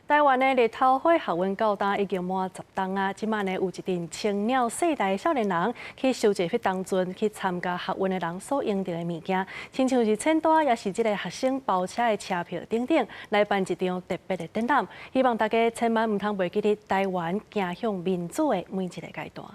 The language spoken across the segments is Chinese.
台湾的日头花学运到今已经满10冬啊，即摆呢有一阵青鸟世代少年人去收集迄当阵去参加学运的人所用到的物件，亲像是签单，也是即个学生包车的车票等等，来办一场特别的展览。希望大家千万唔通袂记得台湾走向民主的每一个阶段。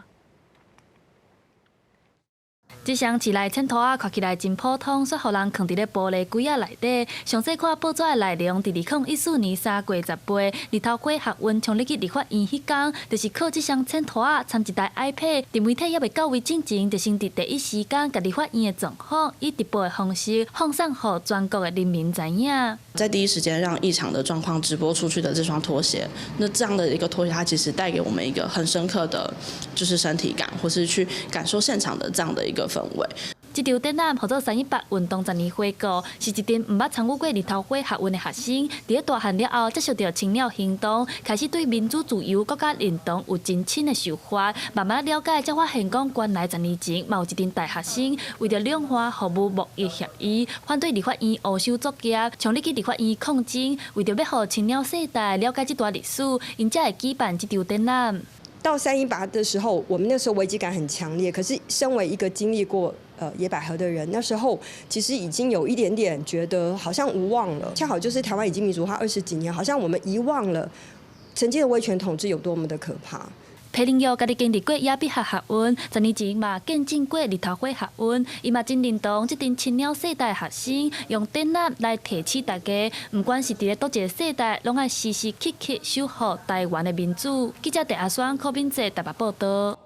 这双市内签图啊，看起来真普通，却互人藏伫咧玻璃柜仔内底。详细看报纸的内容，伫2014年3月10日，日头花学运冲入去立法院迄天，就是靠这双签图啊，参一台 iPad， 伫媒体还未到位之前，就先伫第一时间，甲立法院的状况以直播的方式放送予全国的人民知影。在第一时间让异常的状况直播出去的这双拖鞋，那这样的一个拖鞋，它其实带给我们一个很深刻的，就是身体感，或是去感受现场的这样的一个氛围。 这场展览叫做318运动10年回顾，是一群毋捌参与过日头花学运的学生，伫咧大汉了后接受到青鸟行动，开始对民主自由、国家认同有真深的想法，慢慢了解，才发现讲原来10年前嘛有一群大学生为着两岸服务贸易协议，反对立法院乌修作业，冲入去立法院抗争，为着要互青鸟世代了解这段历史，因才会举办这场展览。 到318的时候，我们那时候危机感很强烈。可是，身为一个经历过野百合的人，那时候其实已经有一点点觉得好像无望了。恰好就是台湾已经民主化20几年，好像我们遗忘了曾经的威权统治有多么的可怕。 裴玲玉家己经历过野百合学运，10年前嘛见证过日头花学运，伊嘛真认同这群青鸟世代学生用展览来提醒大家，不管是伫咧倒一个世代，拢爱时时刻刻守护台湾的民主。记者陈阿双、柯敏哲台北报道。